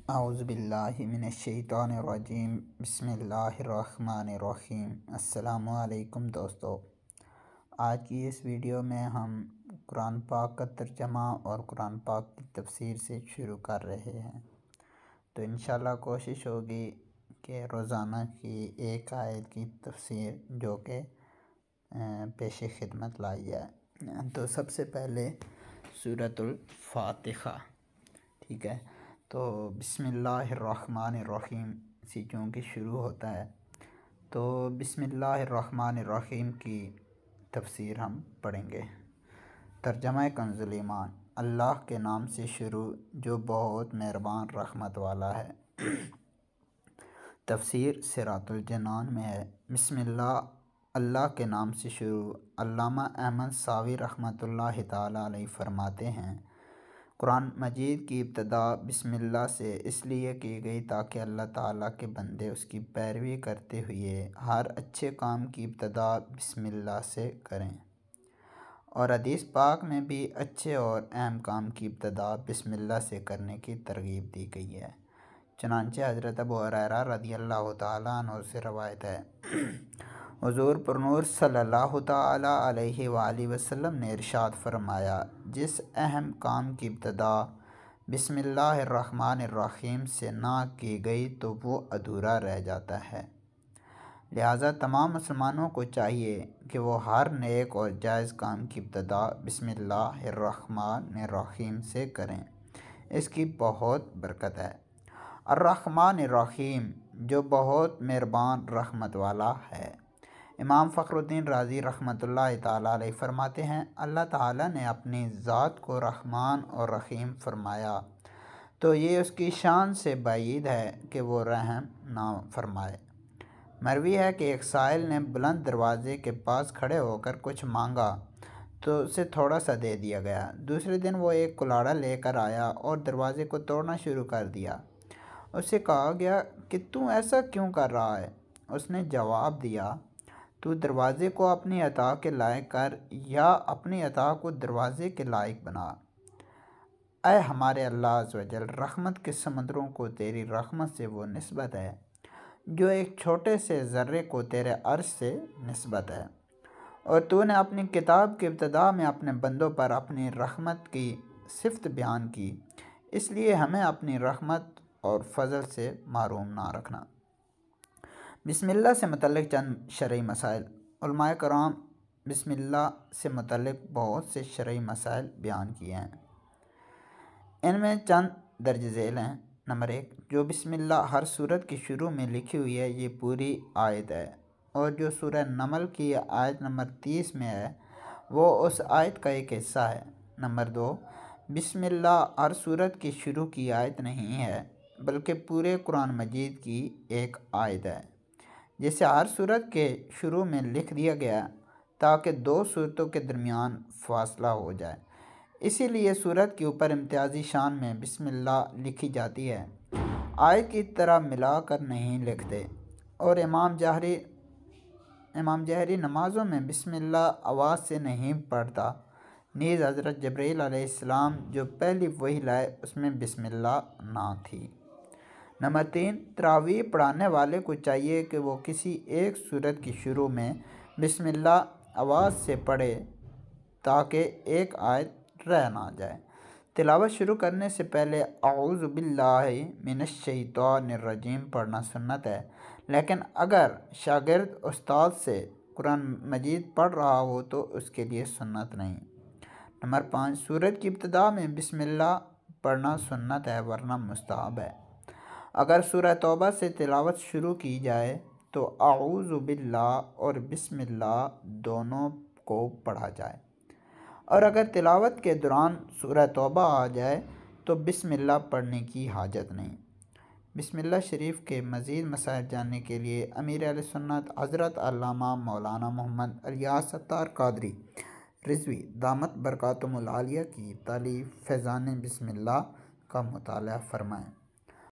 اعوذ باللہ من الشیطان الرجیم بسم اللہ الرحمن الرحیم۔ السلام علیکم دوستو، آج کی اس ویڈیو میں ہم قرآن پاک کا ترجمہ اور قرآن پاک کی تفسیر سے شروع کر رہے ہیں۔ تو انشاءاللہ کوشش ہوگی کہ روزانہ کی ایک آیت کی تفسیر جو کہ پیش خدمت لائی جائے۔ تو سب سے پہلے سورۃ الفاتحہ، ٹھیک ہے، تو بسم اللہ الرحمن الرحیم سے چونکہ شروع ہوتا ہے تو بسم اللہ الرحمن الرحیم کی تفسیر ہم پڑھیں گے۔ ترجمہ کنز ایمان۔ اللہ کے نام سے شروع جو بہت مہربان رحمت والا ہے۔ تفسیر صراط الجنان میں ہے۔ بسم اللہ، اللہ کے نام سے شروع۔ علامہ احمد ساوی رحمۃ اللہ تعالیٰ علیہ فرماتے ہیں، قرآن مجید کی ابتدا بسم اللہ سے اس لیے کی گئی تاکہ اللہ تعالیٰ کے بندے اس کی پیروی کرتے ہوئے ہر اچھے کام کی ابتدا بسم اللہ سے کریں، اور حدیث پاک میں بھی اچھے اور اہم کام کی ابتدا بسم اللہ سے کرنے کی ترغیب دی گئی ہے۔ چنانچہ حضرت ابو ہریرہ رضی اللہ تعالیٰ عنہ سے روایت ہے، حضور پرنور صلی اللہ تعالیٰ علیہ وآلہ وسلم نے ارشاد فرمایا، جس اہم کام کی ابتدا بسم اللہ الرحمن الرحیم سے نہ کی گئی تو وہ ادھورا رہ جاتا ہے۔ لہٰذا تمام مسلمانوں کو چاہیے کہ وہ ہر نیک اور جائز کام کی ابتدا بسم اللہ الرحمن الرحیم سے کریں، اس کی بہت برکت ہے۔ الرحمن الرحیم جو بہت مہربان رحمت والا ہے۔ امام فخر الدین رازی رحمۃ اللہ تعالیٰ علیہ فرماتے ہیں، اللہ تعالیٰ نے اپنی ذات کو رحمان اور رحیم فرمایا تو یہ اس کی شان سے بعید ہے کہ وہ رحم نہ فرمائے۔ مروی ہے کہ ایک سائل نے بلند دروازے کے پاس کھڑے ہو کر کچھ مانگا تو اسے تھوڑا سا دے دیا گیا۔ دوسرے دن وہ ایک کلاڑا لے کر آیا اور دروازے کو توڑنا شروع کر دیا۔ اس سے کہا گیا کہ تو ایسا کیوں کر رہا ہے؟ اس نے جواب دیا، تو دروازے کو اپنی عطا کے لائق کر یا اپنی عطا کو دروازے کے لائق بنا۔ اے ہمارے اللہ عز و جل، رحمت کے سمندروں کو تیری رحمت سے وہ نسبت ہے جو ایک چھوٹے سے ذرے کو تیرے عرش سے نسبت ہے، اور تو نے اپنی کتاب کی ابتدا میں اپنے بندوں پر اپنی رحمت کی صفت بیان کی، اس لیے ہمیں اپنی رحمت اور فضل سے محروم نہ رکھنا۔ بسم اللہ سے متعلق چند شرعی مسائل۔ علماء کرام بسم اللہ سے متعلق بہت سے شرعی مسائل بیان کیے ہیں، ان میں چند درج ذیل ہیں۔ نمبر 1، جو بسم اللہ ہر سورت کی شروع میں لکھی ہوئی ہے یہ پوری آیت ہے، اور جو سورہ نمل کی آیت نمبر 30 میں ہے وہ اس آیت کا ایک حصہ ہے۔ نمبر 2، بسم اللہ ہر سورت کی شروع کی آیت نہیں ہے بلکہ پورے قرآن مجید کی ایک آیت ہے، جسے ہر سورت کے شروع میں لکھ دیا گیا تاکہ دو سورتوں کے درمیان فاصلہ ہو جائے، اسی لیے سورت کے اوپر امتیازی شان میں بسم اللہ لکھی جاتی ہے، آیت کی طرح ملا کر نہیں لکھتے۔ اور امام جہری نمازوں میں بسم اللہ آواز سے نہیں پڑھتا، نیز حضرت جبرائیل علیہ السلام جو پہلی وحی لائے اس میں بسم اللہ نہ تھی۔ نمبر 3، تراویح پڑھانے والے کو چاہیے کہ وہ کسی ایک سورت کی شروع میں بسم اللہ آواز سے پڑھے تاکہ ایک آیت رہ نہ جائے۔ تلاوت شروع کرنے سے پہلے اعوذ باللہ من الشیطان الرجیم پڑھنا سنت ہے، لیکن اگر شاگرد استاد سے قرآن مجید پڑھ رہا ہو تو اس کے لیے سنت نہیں۔ نمبر 5، سورت کی ابتدا میں بسم اللہ پڑھنا سنت ہے ورنہ مستحب ہے۔ اگر سورہ توبہ سے تلاوت شروع کی جائے تو اعوذ باللہ اور بسم اللہ دونوں کو پڑھا جائے، اور اگر تلاوت کے دوران سورہ توبہ آ جائے تو بسم اللہ پڑھنے کی حاجت نہیں۔ بسم اللہ شریف کے مزید مسائل جاننے کے لیے امیر اہل سنت حضرت علامہ مولانا محمد الیاس ستار قادری رضوی دامت برکاتہم العالیہ کی تالیف فیضان بسم اللہ کا مطالعہ فرمائیں۔